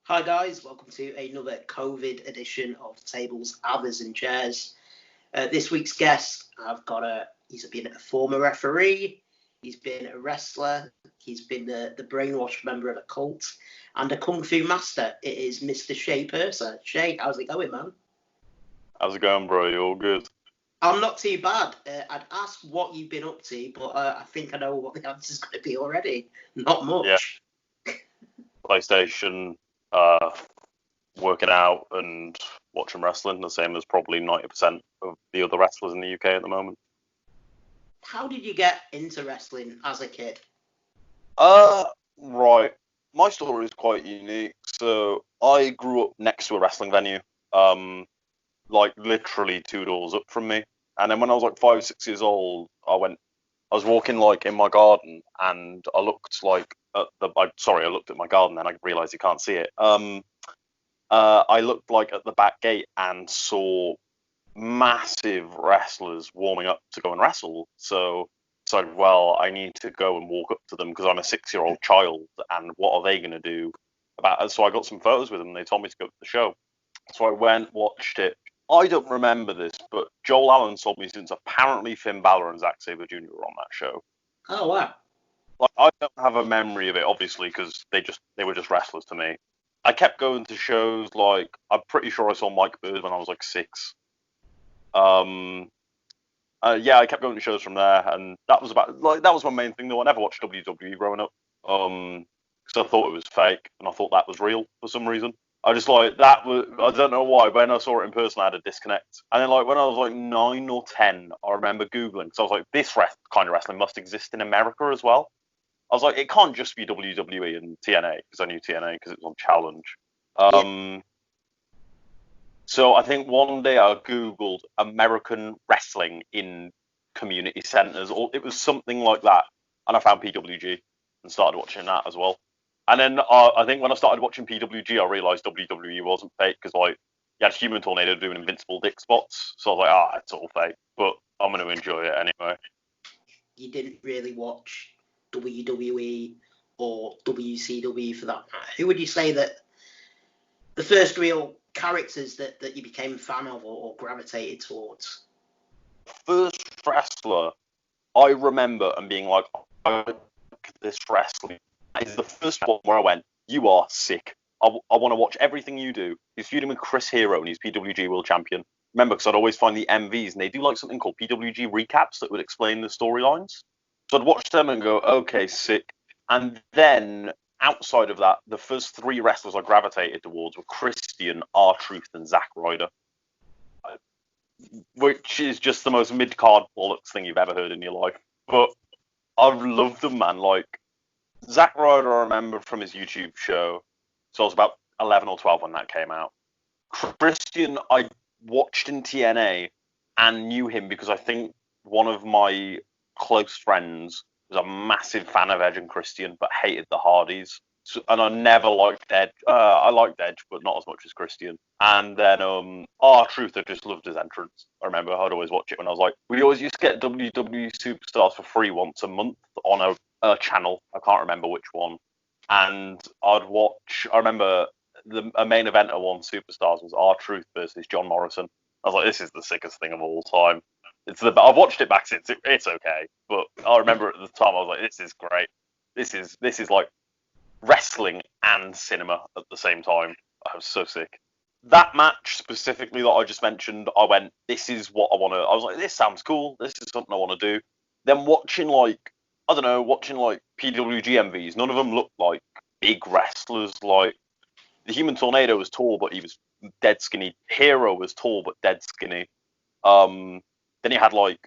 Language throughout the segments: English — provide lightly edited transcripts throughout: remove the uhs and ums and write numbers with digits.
Hi guys, welcome to another COVID edition of Tables, Athers and Chairs. This week's guest, he's been a former referee, he's been a wrestler, he's been the brainwashed member of a cult, and a kung fu master. It is Mr. Shay Purser. Shay, how's it going, man? How's it going, bro? You all good? I'm not too bad. I'd ask what you've been up to, but I think I know what the answer's going to be already. Not much. Yeah. PlayStation, working out and watching wrestling, the same as probably 90% of the other wrestlers in the UK at the moment. How did you get into wrestling as a kid? Right. My story is quite unique. So I grew up next to a wrestling venue, like literally 2 doors up from me. And then when I was like 5, 6 years old, I was walking like in my garden, and I looked like I looked at my garden, and I realised you can't see it. I looked like at the back gate and saw massive wrestlers warming up to go and wrestle. So decided, well, I need to go and walk up to them because I'm a 6-year-old child, and what are they going to do about it? So I got some photos with them. They told me to go to the show. So I went, watched it. I don't remember this, but Joel Allen told me since apparently Finn Balor and Zack Sabre Jr. were on that show. Oh, wow. Like, I don't have a memory of it, obviously, because they were just wrestlers to me. I kept going to shows, like, I'm pretty sure I saw Mike Bird when I was like 6. I kept going to shows from there, and that was my main thing though. I never watched WWE growing up, because I thought it was fake, and I thought that was real for some reason. I just like that was, I don't know why. When I saw it in person, I had a disconnect. And then like when I was like 9 or 10, I remember Googling, because I was like, this kind of wrestling must exist in America as well. I was like, it can't just be WWE and TNA, because I knew TNA because it was on Challenge. So I think one day I Googled American wrestling in community centres, or it was something like that, and I found PWG and started watching that as well. And then I think when I started watching PWG, I realised WWE wasn't fake, because like you had Human Tornado doing invincible dick spots, so I was like, it's all fake, but I'm going to enjoy it anyway. You didn't really watch WWE or WCW for that matter. Who would you say that the first real characters that you became a fan of or gravitated towards? First wrestler I remember and being like, I like this wrestling is the first one where I went, you are sick. I want to watch everything you do. He's feuding with Chris Hero and he's PWG World Champion. Remember, because I'd always find the MVs and they do like something called PWG recaps that would explain the storylines. So I'd watch them and go, okay, sick. And then outside of that, the first 3 wrestlers I gravitated towards were Christian, R-Truth, and Zack Ryder, which is just the most mid-card bollocks thing you've ever heard in your life. But I've loved them, man. Like, Zack Ryder, I remember from his YouTube show. So I was about 11 or 12 when that came out. Christian, I watched in TNA and knew him because I think one of my close friends was a massive fan of Edge and Christian, but hated the Hardys. So, and I never liked Edge. I liked Edge, but not as much as Christian. And then R-Truth, I just loved his entrance. I remember I'd always watch it when I was like, we always used to get WWE Superstars for free once a month on a channel. I can't remember which one. And I'd watch, I remember a main event of one Superstars was R-Truth versus John Morrison. I was like, this is the sickest thing of all time. I've watched it back since. It's okay, but I remember at the time I was like, this is great. This is like wrestling and cinema at the same time. I was so sick. That match specifically that I just mentioned, I went, this is what I want to. I was like, this sounds cool. This is something I want to do. Then watching like PWG MVs, none of them looked like big wrestlers. Like the Human Tornado was tall, but he was dead skinny. Hero was tall but dead skinny. Then you had like,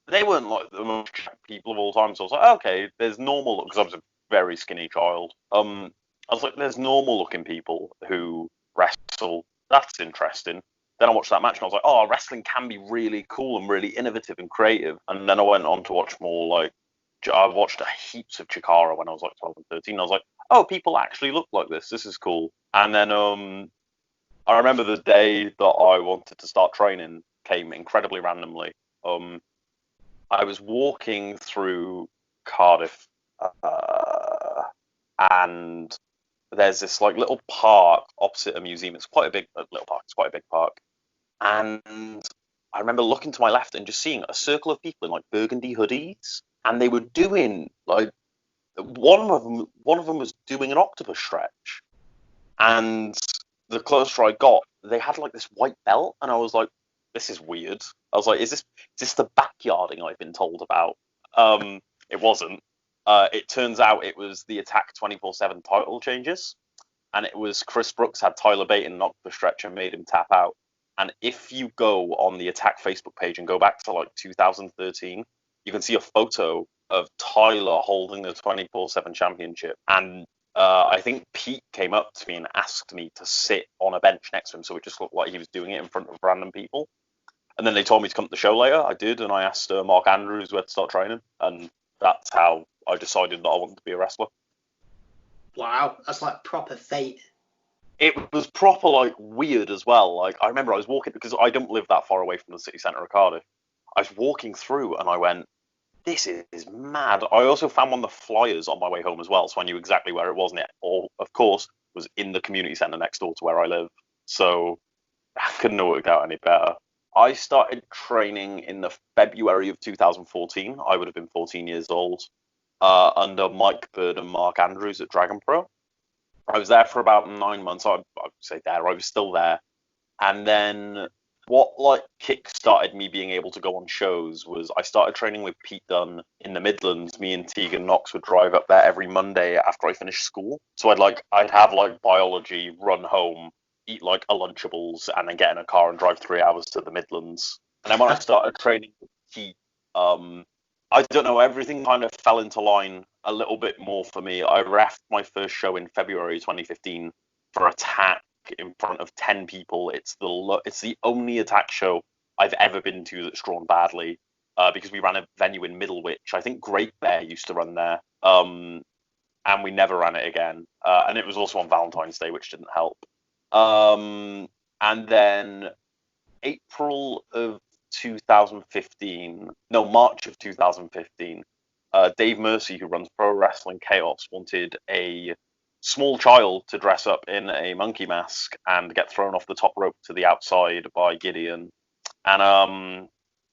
they weren't like the most people of all time. So I was like, okay, there's normal look, because I was a very skinny child. I was like, there's normal looking people who wrestle. That's interesting. Then I watched that match and I was like, oh, wrestling can be really cool and really innovative and creative. And then I went on to watch more like, I watched heaps of Chikara when I was like 12 and 13. I was like, oh, people actually look like this. This is cool. And then I remember the day that I wanted to start training came incredibly randomly. I was walking through Cardiff, and there's this like little park opposite a museum. It's quite a big little park. It's quite a big park. And I remember looking to my left and just seeing a circle of people in like burgundy hoodies, and they were doing like one of them was doing an octopus stretch, and the closer I got, they had like this white belt, and I was like, this is weird. I was like, is this the backyarding I've been told about? It wasn't. It turns out it was the Attack 24/7 title changes, and it was Chris Brooks had Tyler Bate in an octopus stretch and made him tap out. And if you go on the Attack Facebook page and go back to like 2013, you can see a photo of Tyler holding the 24/7 championship. And I think Pete came up to me and asked me to sit on a bench next to him, so it just looked like he was doing it in front of random people. And then they told me to come to the show later. I did, and I asked Mark Andrews where to start training, and that's how I decided that I wanted to be a wrestler. Wow, that's like proper fate. It was proper, like, weird as well. Like, I remember I was walking, because I don't live that far away from the city centre of Cardiff. I was walking through, and I went, this is mad. I also found one of the flyers on my way home as well, so I knew exactly where it was, and it, all, of course, was in the community centre next door to where I live. So I couldn't have worked out any better. I started training in the February of 2014. I would have been 14 years old, under Mike Bird and Mark Andrews at Dragon Pro. I was there for about 9 months. I would say there. I was still there. And then what like kick-started me being able to go on shows was I started training with Pete Dunne in the Midlands. Me and Tegan Knox would drive up there every Monday after I finished school. So I'd have like biology, run home, eat like a Lunchables, and then get in a car and drive 3 hours to the Midlands. And then when I started training with Pete, I don't know, everything kind of fell into line a little bit more for me. I refed my first show in February 2015 for Attack in front of 10 people. It's the only Attack show I've ever been to that's drawn badly, because we ran a venue in Middlewich. I think Great Bear used to run there, and we never ran it again. And it was also on Valentine's Day, which didn't help. And then April of 2015, no, March of 2015, Dave Mercy, who runs Pro Wrestling Chaos, wanted a small child to dress up in a monkey mask and get thrown off the top rope to the outside by Gideon. And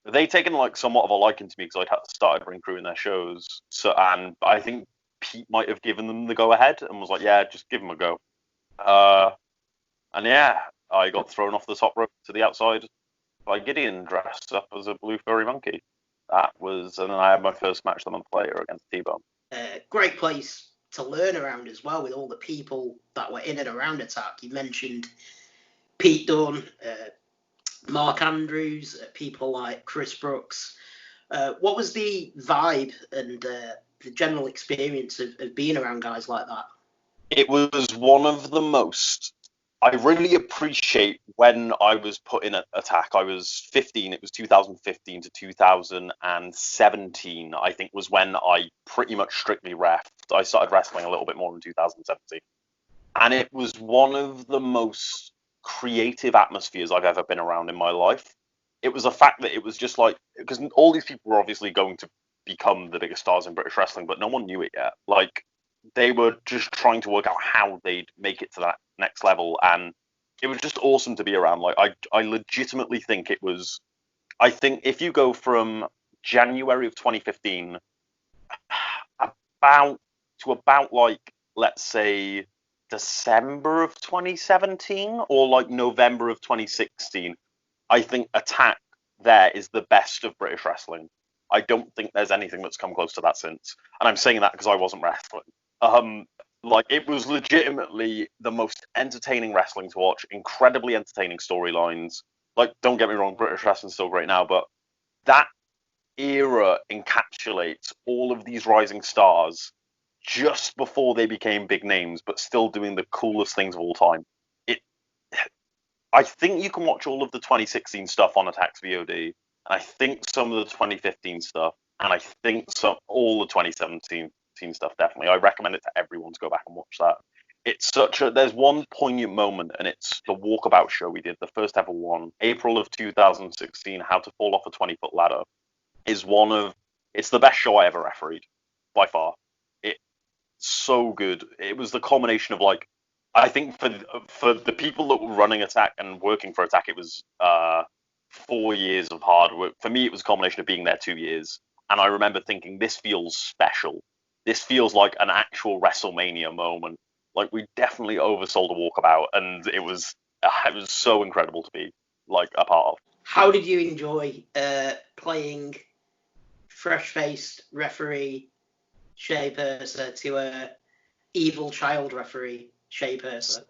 they'd taken like somewhat of a liking to me because I'd started ring crewing their shows. So, and I think Pete might have given them the go ahead and was like, yeah, just give them a go. And yeah, I got thrown off the top rope to the outside by Gideon dressed up as a blue furry monkey. And then I had my first match the month later against T-Bone. Great place to learn around as well, with all the people that were in and around Attack. You mentioned Pete Dunne, Mark Andrews, people like Chris Brooks. What was the vibe and the general experience of being around guys like that? It was one of the most... I really appreciate when I was put in Attack. I was 15. It was 2015 to 2017, I think, was when I pretty much strictly refed. I started wrestling a little bit more in 2017. And it was one of the most creative atmospheres I've ever been around in my life. It was a fact that it was just like, because all these people were obviously going to become the biggest stars in British wrestling, but no one knew it yet. Like, they were just trying to work out how they'd make it to that next level, and it was just awesome to be around. Like, I legitimately think it was... I think if you go from January of 2015 about like, let's say, December of 2017 or like November of 2016, I think Attack there is the best of British wrestling. I don't think there's anything that's come close to that since. And I'm saying that because I wasn't wrestling. Like, it was legitimately the most entertaining wrestling to watch, incredibly entertaining storylines. Like, don't get me wrong, British wrestling's still great now, but that era encapsulates all of these rising stars just before they became big names, but still doing the coolest things of all time. I think you can watch all of the 2016 stuff on Attack's VOD, and I think some of the 2015 stuff, and I think all the 2017 stuff, definitely. I recommend it to everyone to go back and watch that. It's there's one poignant moment, and it's the walkabout show we did, the first ever one, April of 2016, How to Fall Off a 20-Foot Ladder, it's the best show I ever refereed, by far. so good. It was the combination of like, I think for the people that were running Attack and working for Attack, it was 4 years of hard work. For me, it was a combination of being there 2 years, and I remember thinking, this feels special. This feels like an actual WrestleMania moment. Like, we definitely oversold a walkabout, and it was so incredible to be like a part of. How did you enjoy playing fresh-faced referee Shay Purser to evil child referee Shay Purser?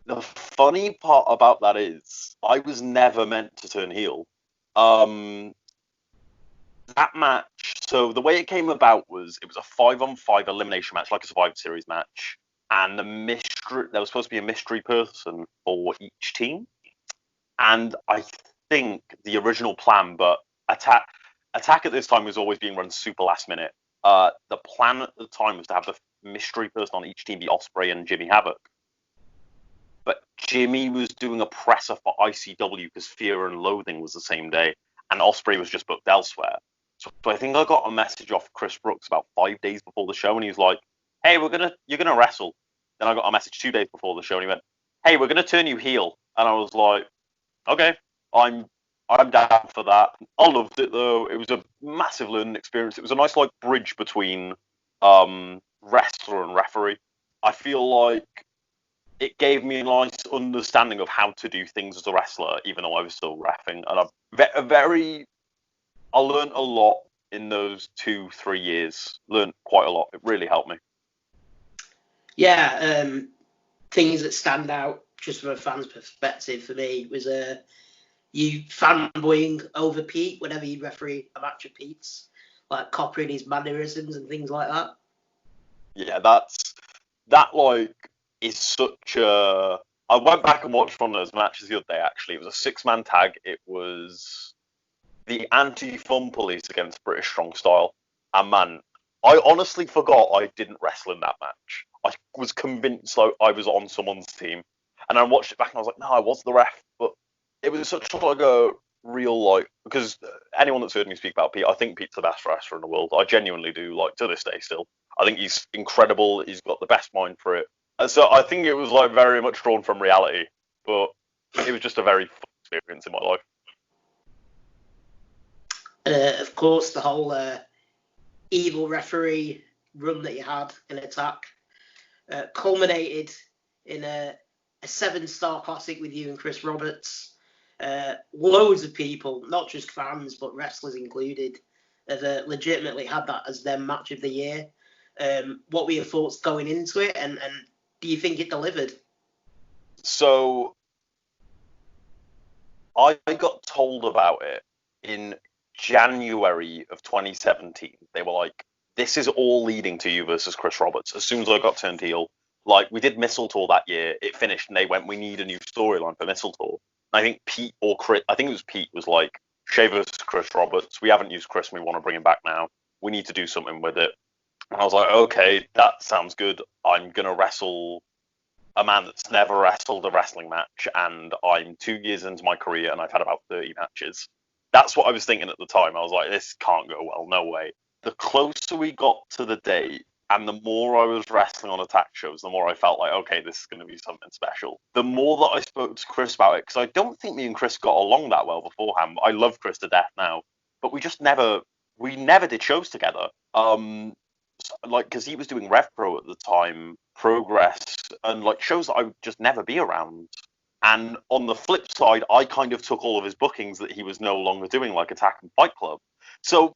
The funny part about that is, I was never meant to turn heel. That match, so the way it came about was, it was a 5-on-5 elimination match, like a Survivor Series match, and there was supposed to be a mystery person for each team. And I think the original plan, but Attack at this time was always being run super last minute. The plan at the time was to have the mystery person on each team be Ospreay and Jimmy Havoc. But Jimmy was doing a presser for ICW because Fear and Loathing was the same day, and Ospreay was just booked elsewhere. So I think I got a message off Chris Brooks about 5 days before the show, and he was like, "Hey, you're gonna wrestle." Then I got a message 2 days before the show, and he went, "Hey, we're gonna turn you heel." And I was like, "Okay, I'm down for that." I loved it though. It was a massive learning experience. It was a nice like bridge between wrestler and referee. I feel like it gave me a nice understanding of how to do things as a wrestler, even though I was still reffing. And I learned a lot in those 2-3 years. Learned quite a lot. It really helped me. Yeah, things that stand out just from a fan's perspective for me was you fanboying over Pete whenever you referee a match of Pete's, like copying his mannerisms and things like that. Yeah, that like is such a. I went back and watched one of those matches the other day. Actually, it was a 6-man tag. It was the Anti-Fun Police against British Strong Style, and man, I honestly forgot I didn't wrestle in that match. I was convinced I was on someone's team, and I watched it back and I was like, no, I was the ref. But it was such like a real like, because anyone that's heard me speak about Pete, I think Pete's the best wrestler in the world. I genuinely do, like, to this day still. I think he's incredible. He's got the best mind for it. And so I think it was like very much drawn from reality, but it was just a very fun experience in my life. Of course, the whole evil referee run that you had in Attack culminated in a 7-star classic with you and Chris Roberts. Loads of people, not just fans, but wrestlers included, have legitimately had that as their match of the year. What were your thoughts going into it, and do you think it delivered? So I got told about it in January of 2017. They were like, this is all leading to you versus Chris Roberts. As soon as I got turned heel, like, we did Mistletoe that year, it finished, and they went, we need a new storyline for Mistletoe. And I think Pete or Chris, I think it was Pete, was like, Shay versus Chris Roberts. We haven't used Chris, and we want to bring him back now. We need to do something with it. And I was like, okay, that sounds good. I'm going to wrestle a man that's never wrestled a wrestling match, and I'm 2 years into my career, and I've had about 30 matches. That's what I was thinking at the time. I was like, this can't go well, no way. The closer we got to the date, and the more I was wrestling on Attack shows, the more I felt like, okay, this is going to be something special. The more that I spoke to Chris about it, because I don't think me and Chris got along that well beforehand. I love Chris to death now, but we never did shows together. Like, because he was doing RevPro at the time, Progress, and like shows that I would just never be around. And on the flip side, I kind of took all of his bookings that he was no longer doing, like Attack and Fight Club. So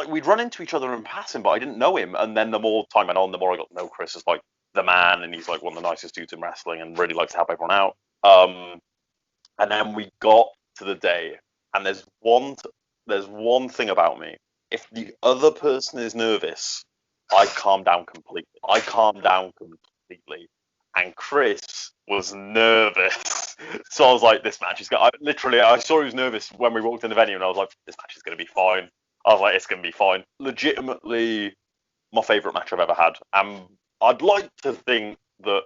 we'd run into each other in passing, but I didn't know him. And then the more time went on, the more I got to know Chris as like the man, and he's like one of the nicest dudes in wrestling, and really likes to help everyone out. And then we got to the day, and there's one thing about me: if the other person is nervous, I calm down completely. And Chris was nervous. So I was like, this match is going to... I saw he was nervous when we walked in the venue, and I was like, this match is going to be fine. I was like, it's going to be fine. Legitimately my favourite match I've ever had. And I'd like to think that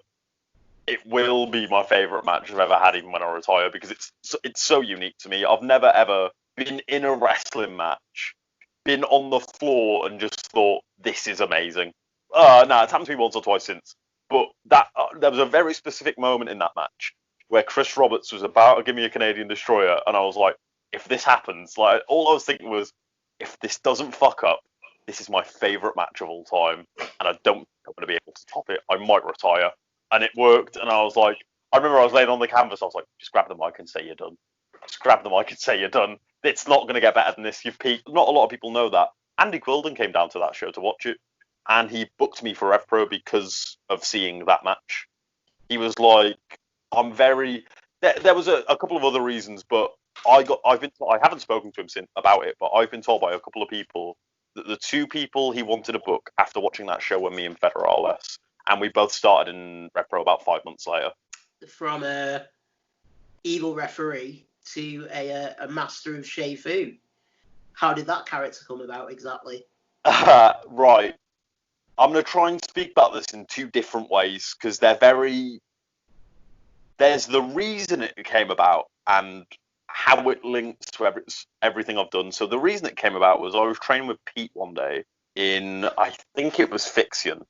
it will be my favourite match I've ever had, even when I retire, because it's so unique to me. I've never, ever been in a wrestling match, been on the floor, and just thought, this is amazing. No, it's happened to me once or twice since. But that there was a very specific moment in that match where Chris Roberts was about to give me a Canadian destroyer, and I was like, if this happens, like all I was thinking was, if this doesn't fuck up, this is my favourite match of all time, and I don't think I'm going to be able to top it. I might retire. And it worked, and I was like, I remember I was laying on the canvas, I was like, just grab the mic and say you're done. Just grab the mic and say you're done. It's not going to get better than this. You've peaked. Not a lot of people know that. Andy Quilden came down to that show to watch it, and he booked me for Rev Pro because of seeing that match. He was like, I'm very. There was a couple of other reasons, but I haven't spoken to him since about it, but I've been told by a couple of people that the two people he wanted to book after watching that show were me and Federales, and we both started in Rev Pro about 5 months later. From a evil referee to a master of Shay Fu. How did that character come about exactly? Right. I'm going to try and speak about this in two different ways because they're very. There's the reason it came about and how it links to everything I've done. So the reason it came about was I was training with Pete one day in, I think it was Fiction.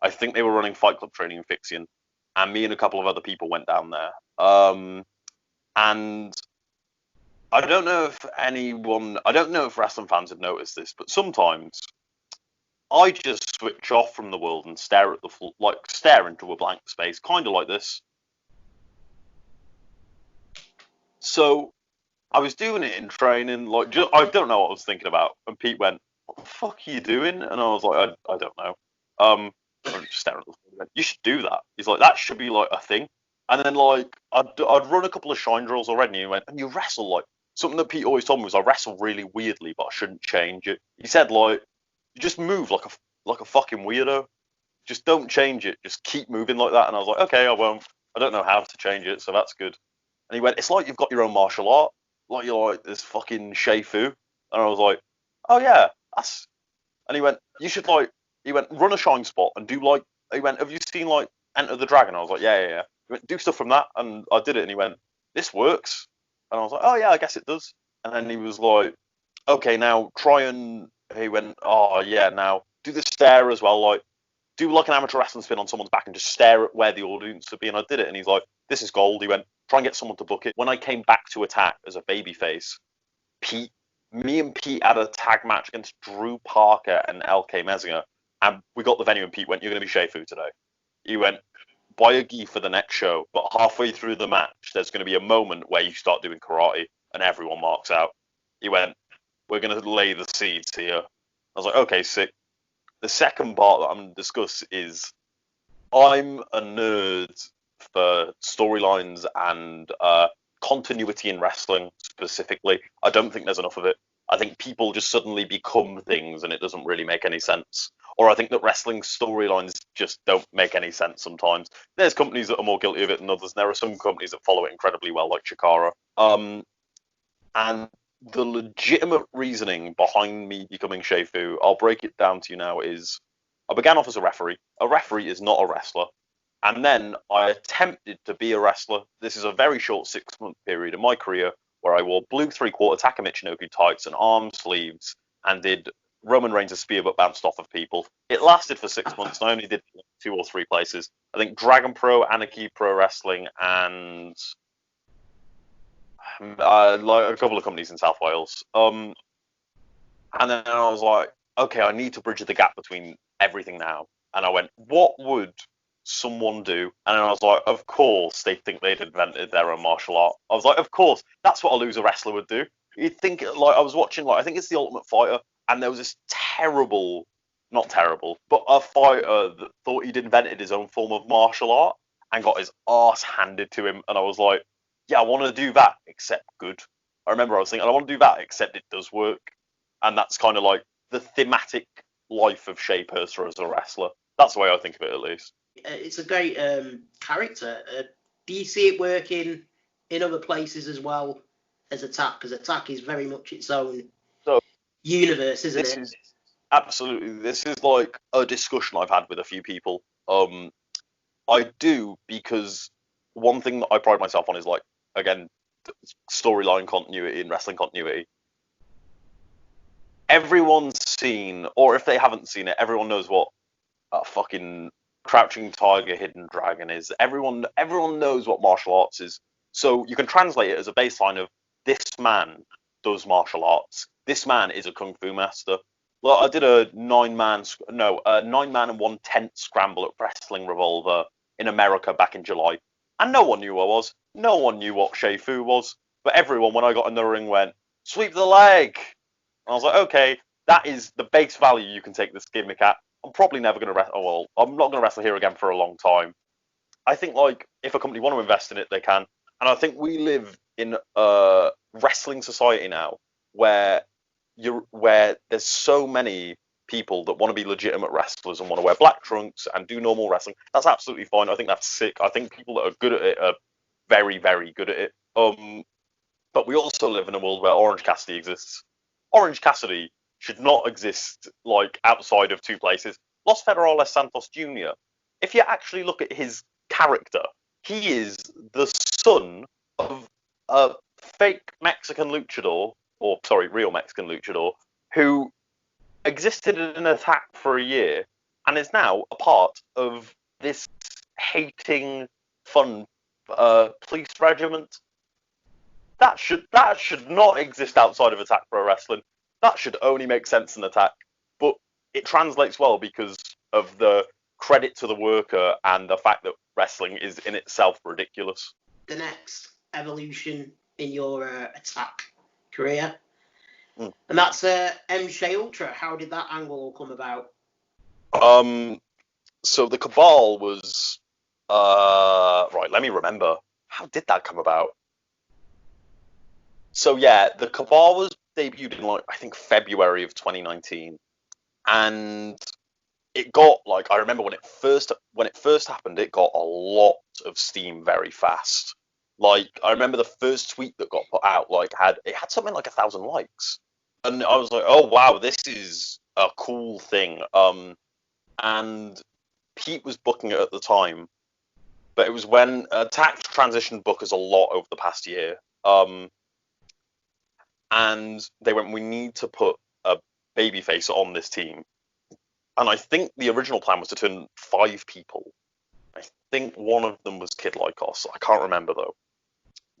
I think they were running Fight Club training in Fiction, and me and a couple of other people went down there. And I don't know if wrestling fans have noticed this, but sometimes I just switch off from the world and stare at stare into a blank space, kind of like this. So I was doing it in training, I don't know what I was thinking about, and Pete went, "What the fuck are you doing?" And I was like, "I don't know." I'm just staring at the floor. You should do that. He's like, "That should be like a thing." And then I'd run a couple of shine drills already, and he went, "And you wrestle like something that Pete always told me was I wrestle really weirdly, but I shouldn't change it." He said you just move like a fucking weirdo. Just don't change it. Just keep moving like that. And I was like, okay, I won't. I don't know how to change it, so that's good. And he went, it's like you've got your own martial art. Like you're like this fucking Shay Fu. And I was like, oh yeah, that's. And he went, you should run a shine spot and do he went, have you seen Enter the Dragon? I was like, yeah. He went, do stuff from that. And I did it. And he went, this works. And I was like, oh yeah, I guess it does. And then he was like, okay, now try and. He went, oh yeah, now do the stare as well. Do an amateur wrestling spin on someone's back and just stare at where the audience would be. And I did it. And he's like, this is gold. He went, try and get someone to book it. When I came back to Attack as a babyface, me and Pete had a tag match against Drew Parker and LK Messinger. And we got the venue and Pete went, you're going to be Shay Fu today. He went, buy a gi for the next show. But halfway through the match, there's going to be a moment where you start doing karate and everyone marks out. He went, we're going to lay the seeds here. I was like, okay, sick. The second part that I'm going to discuss is I'm a nerd for storylines and continuity in wrestling specifically. I don't think there's enough of it. I think people just suddenly become things and it doesn't really make any sense. Or I think that wrestling storylines just don't make any sense sometimes. There's companies that are more guilty of it than others. And there are some companies that follow it incredibly well, like Chikara. And the legitimate reasoning behind me becoming Shay Fu, I'll break it down to you now, is I began off as a referee. A referee is not a wrestler. And then I attempted to be a wrestler. This is a very short 6-month period in my career where I wore blue 3/4 Taka Michinoku tights and arm sleeves and did Roman Reigns' spear but bounced off of people. It lasted for 6 months and I only did 2 or 3 places. I think Dragon Pro, Anarchy Pro Wrestling, and a couple of companies in South Wales. And then I was like, okay, I need to bridge the gap between everything now. And I went, what would someone do? And then I was like, of course they think they'd invented their own martial art. I was like, of course, that's what a loser wrestler would do. You'd think, I was watching, I think it's The Ultimate Fighter, and there was this not terrible, but a fighter that thought he'd invented his own form of martial art and got his arse handed to him. And I was like, yeah, I want to do that, except good. I remember I was thinking, I want to do that, except it does work. And that's kind of like the thematic life of Shay Purser as a wrestler. That's the way I think of it, at least. It's a great character. Do you see it working in other places as well as Attack? Because Attack is very much its own universe, isn't it? Absolutely. This is like a discussion I've had with a few people. I do, because one thing that I pride myself on is, again, storyline continuity and wrestling continuity. Everyone's seen, or if they haven't seen it, everyone knows what fucking Crouching Tiger, Hidden Dragon is. Everyone knows what martial arts is. So you can translate it as a baseline of this man does martial arts. This man is a kung fu master. Well, I did a 9-man and 1/10 scramble at Wrestling Revolver in America back in July, and no one knew who I was. No one knew what Shay Fu was, but everyone, when I got in the ring, went sweep the leg. And I was like, okay, that is the base value you can take this gimmick at. I'm probably never going to wrestle. Well, I'm not going to wrestle here again for a long time. I think like if a company want to invest in it, they can. And I think we live in a wrestling society now where there's so many people that want to be legitimate wrestlers and want to wear black trunks and do normal wrestling. That's absolutely fine. I think that's sick. I think people that are good at it are very, very good at it. But we also live in a world where Orange Cassidy exists. Orange Cassidy should not exist like outside of two places. Los Federales Santos Jr. If you actually look at his character, he is the son of a fake Mexican luchador, or sorry, real Mexican luchador, who existed in an attack for a year and is now a part of this hating, fun police regiment. That should not exist outside of Attack Pro Wrestling. That should only make sense in Attack. But it translates well because of the credit to the worker and the fact that wrestling is in itself ridiculous. The next evolution in your Attack career, and that's MShay Ultra. How did that angle all come about? So the Cabal was right. Let me remember. How did that come about? So yeah, the Cabal was debuted in like I think February of 2019, and it got like I remember when it first happened, it got a lot of steam very fast. Like I remember the first tweet that got put out like had something like 1,000 likes, and I was like, oh wow, this is a cool thing. And Pete was booking it at the time, but it was when Attack transitioned bookers a lot over the past year. And they went, we need to put a babyface on this team. And I think the original plan was to turn 5 people. I think one of them was Kid Lycos. I can't remember though.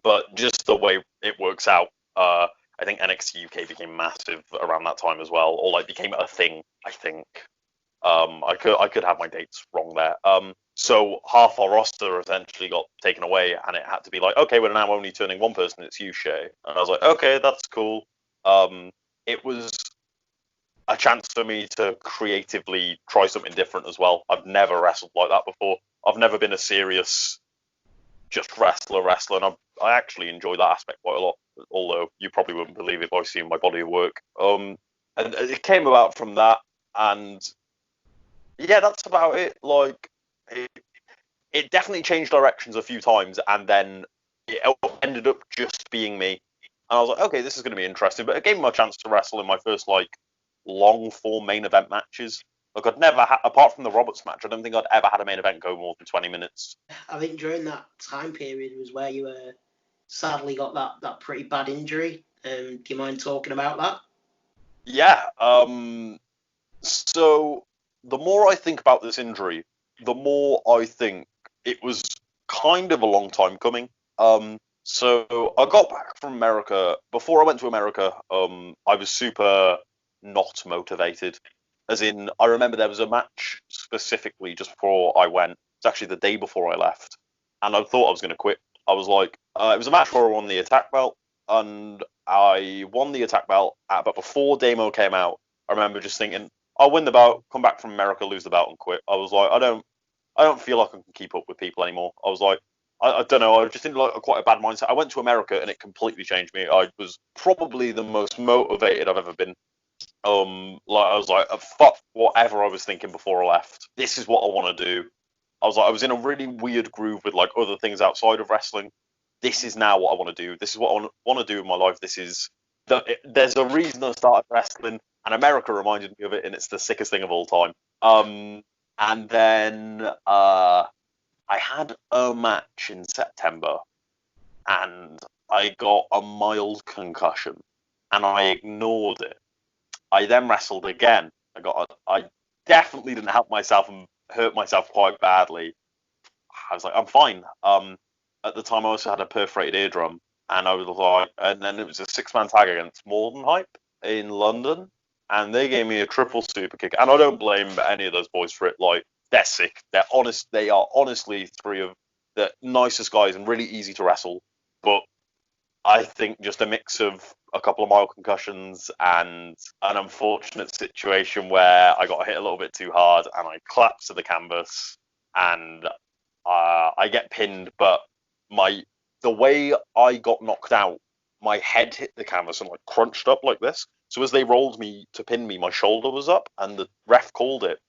But just the way it works out, I think NXT UK became massive around that time as well, or like became a thing. I think I could have my dates wrong there. So half our roster essentially got taken away, and it had to be like, okay, we're now only turning one person. It's you, Shay. And I was like, okay, that's cool. It was a chance for me to creatively try something different as well. I've never wrestled like that before. I've never been a serious just wrestler, and I actually enjoy that aspect quite a lot. Although you probably wouldn't believe it by seeing my body of work. And it came about from that, and yeah, that's about it. Like, it definitely changed directions a few times, and then it ended up just being me. And I was like, okay, this is going to be interesting. But it gave me a chance to wrestle in my first like long form main event matches. Like I'd never had, apart from the Roberts match, I don't think I'd ever had a main event go more than 20 minutes. I think during that time period was where you sadly got that pretty bad injury. Do you mind talking about that? Yeah. So the more I think about this injury, the more I think it was kind of a long time coming. So I got back from America. Before I went to America, I was super not motivated. As in, I remember there was a match specifically just before I went. It's actually the day before I left, and I thought I was going to quit. I was like, it was a match where I won the Attack belt, and I won the Attack belt. But before Damo came out, I remember just thinking, I'll win the belt, come back from America, lose the belt, and quit. I was like, I don't feel like I can keep up with people anymore. I was like, I don't know. I just didn't like quite a bad mindset. I went to America and it completely changed me. I was probably the most motivated I've ever been. Like I was like, fuck whatever I was thinking before I left. This is what I want to do. I was like, I was in a really weird groove with like other things outside of wrestling. This is now what I want to do. This is what I want to do in my life. There's a reason I started wrestling, and America reminded me of it, and it's the sickest thing of all time. And then I had a match in September, and I got a mild concussion, and I ignored it. I then wrestled again. I definitely didn't help myself and hurt myself quite badly. I was like, I'm fine. At the time, I also had a perforated eardrum, and I was like, and then it was a 6-man tag against Morden Hype in London, and they gave me a triple super kick, and I don't blame any of those boys for it. Like, they're sick. They're honest. They are honestly 3 of the nicest guys and really easy to wrestle. But I think just a mix of a couple of mild concussions and an unfortunate situation where I got hit a little bit too hard and I collapsed to the canvas and I get pinned, but the way I got knocked out, my head hit the canvas and like crunched up like this. So as they rolled me to pin me, my shoulder was up and the ref called it.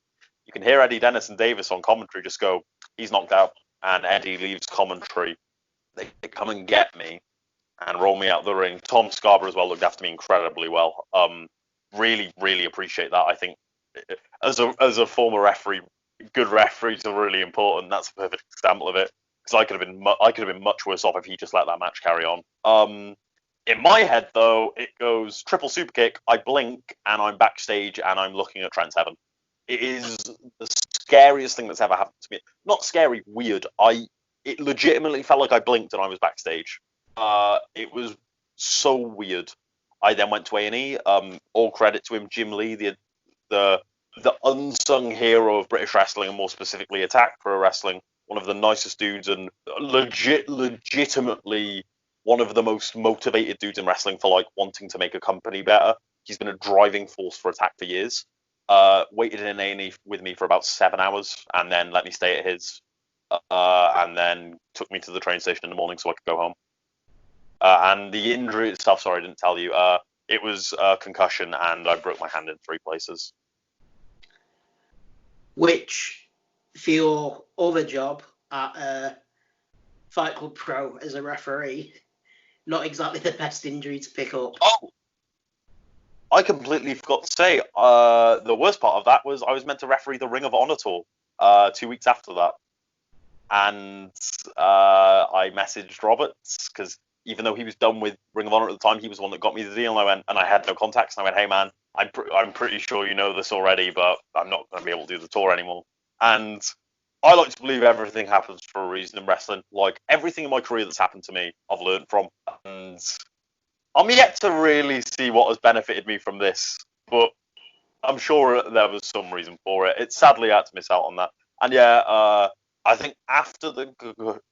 You can hear Eddie Dennis and Davis on commentary just go, he's knocked out. And Eddie leaves commentary. They come and get me and roll me out the ring. Tom Scarborough as well looked after me incredibly well. Really, really appreciate that. I think as a former referee, good referees are really important. That's a perfect example of it. Because I could have been much worse off if he just let that match carry on. In my head though, it goes triple super kick. I blink and I'm backstage and I'm looking at Trent Seven. It is the scariest thing that's ever happened to me. Not scary, weird. It legitimately felt like I blinked and I was backstage. It was so weird. I then went to A&E. All credit to him, Jim Lee, the unsung hero of British wrestling, and more specifically Attack Pro Wrestling. One of the nicest dudes and legitimately one of the most motivated dudes in wrestling for like wanting to make a company better. He's been a driving force for Attack for years. Waited in A&E with me for about 7 hours and then let me stay at his. And then took me to the train station in the morning so I could go home. And the injury itself, sorry, I didn't tell you. It was a concussion and I broke my hand in 3 places. Which, for your other job at Fight Club Pro as a referee, not exactly the best injury to pick up. Oh! I completely forgot to say, the worst part of that was I was meant to referee the Ring of Honor tour 2 weeks after that. And I messaged Roberts, because even though he was done with Ring of Honor at the time, he was the one that got me the deal. And I had no contacts. And I went, hey, man, I'm pretty sure you know this already, but I'm not going to be able to do the tour anymore. And I like to believe everything happens for a reason in wrestling. Like, everything in my career that's happened to me, I've learned from. And I'm yet to really see what has benefited me from this, but I'm sure there was some reason for it. It's sadly I had to miss out on that. And yeah, I think after the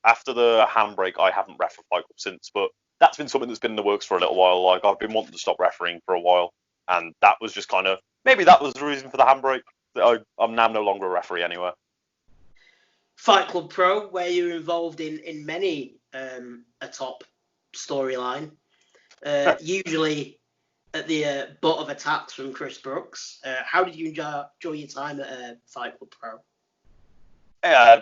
handbrake, I haven't ref for Fight Club since, but that's been something that's been in the works for a little while. Like, I've been wanting to stop refereeing for a while, and that was just kind of, maybe that was the reason for the handbrake. I'm now no longer a referee anywhere. Fight Club Pro, where you're involved in many a top storyline, usually at the butt of attacks from Chris Brooks. How did you enjoy your time at Fight Club Pro? Yeah,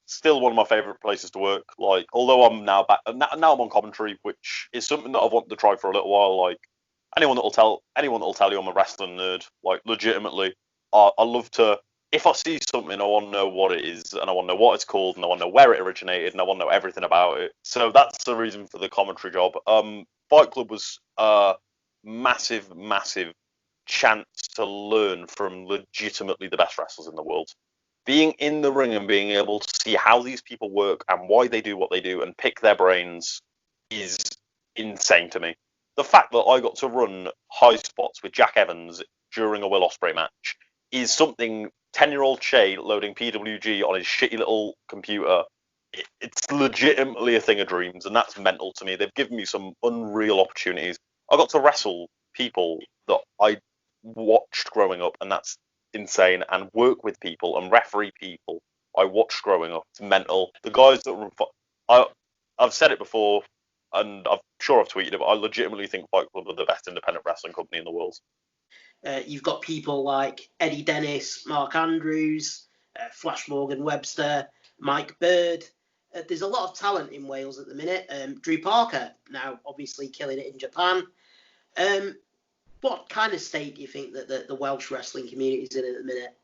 still one of my favourite places to work. Like, although I'm now back, now I'm on commentary, which is something that I've wanted to try for a little while. Like, anyone that'll tell you I'm a wrestling nerd, like, legitimately, I love to. If I see something, I want to know what it is, and I want to know what it's called, and I want to know where it originated, and I want to know everything about it. So that's the reason for the commentary job. Fight Club was a massive, massive chance to learn from legitimately the best wrestlers in the world. Being in the ring and being able to see how these people work and why they do what they do and pick their brains is insane to me. The fact that I got to run high spots with Jack Evans during a Will Ospreay match is something 10-year-old Shay loading PWG on his shitty little computer. It's legitimately a thing of dreams, and that's mental to me. They've given me some unreal opportunities. I got to wrestle people that I watched growing up, and that's insane, and work with people and referee people I watched growing up. It's mental. The guys that were, I've said it before, and I'm sure I've tweeted it, but I legitimately think Fight Club are the best independent wrestling company in the world. You've got people like Eddie Dennis, Mark Andrews, Flash Morgan Webster, Mike Bird. There's a lot of talent in Wales at the minute. Drew Parker, now obviously killing it in Japan. What kind of state do you think that the Welsh wrestling community is in at the minute?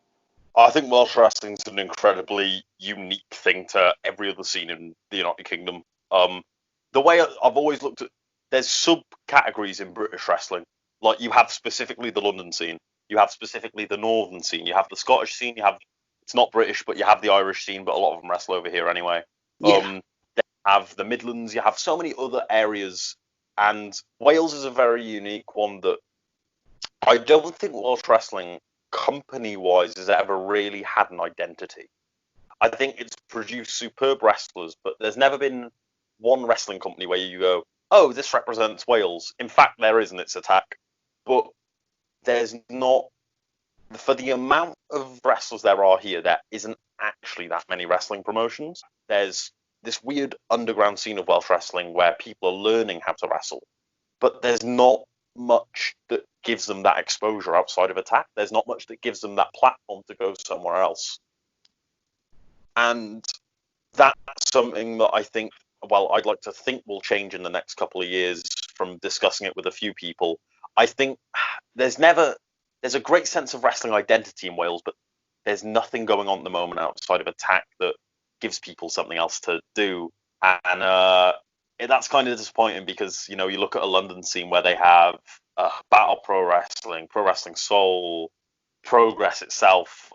I think Welsh wrestling is an incredibly unique thing to every other scene in the United Kingdom. The way I've always looked at, there's subcategories in British wrestling. Like, you have specifically the London scene, You have specifically the northern scene. You have the Scottish scene. It's not British, but you have the Irish scene, but a lot of them wrestle over here anyway. Yeah. Then you have the Midlands. You have so many other areas, and Wales is a very unique one that I don't think Welsh wrestling, company-wise, has ever really had an identity. I think it's produced superb wrestlers, but there's never been one wrestling company where you go, oh, this represents Wales. In fact, there is, and it's Attack. But there's not, for the amount of wrestlers there are here, there isn't actually that many wrestling promotions. There's this weird underground scene of Welsh wrestling where people are learning how to wrestle, but there's not much that gives them that exposure outside of Attack. There's not much that gives them that platform to go somewhere else. And that's something that I think, well, I'd like to think will change in the next couple of years from discussing it with a few people. I think there's a great sense of wrestling identity in Wales, but there's nothing going on at the moment outside of Attack that gives people something else to do. And that's kind of disappointing because, you look at a London scene where they have Battle Pro Wrestling Soul, Progress itself.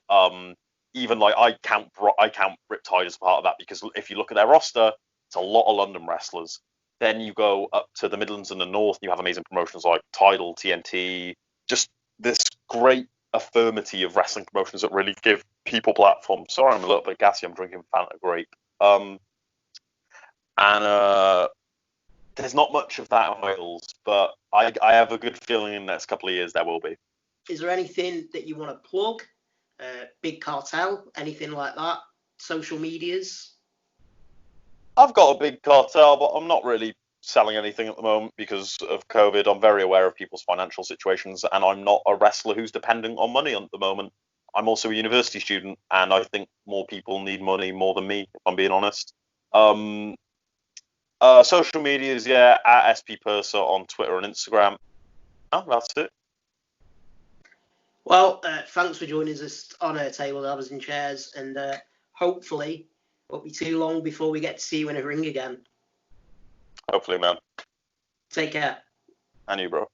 Even like I count Riptide as part of that because if you look at their roster, it's a lot of London wrestlers. Then you go up to the Midlands and the North, and you have amazing promotions like Tidal, TNT, just this great affirmity of wrestling promotions that really give people platforms. Sorry, I'm a little bit gassy. I'm drinking Fanta Grape. And there's not much of that in Wales, but I have a good feeling in the next couple of years there will be. Is there anything that you want to plug? Big Cartel, anything like that? Social medias? I've got a big cartel, but I'm not really selling anything at the moment because of COVID. I'm very aware of people's financial situations, and I'm not a wrestler who's dependent on money at the moment. I'm also a university student, and I think more people need money more than me, if I'm being honest. Social medias, yeah, at SP Purser on Twitter and Instagram. Oh, that's it. Well, thanks for joining us on our table, Athers and Chairs, and hopefully it won't be too long before we get to see you in a ring again. Hopefully, man. Take care. And you, bro.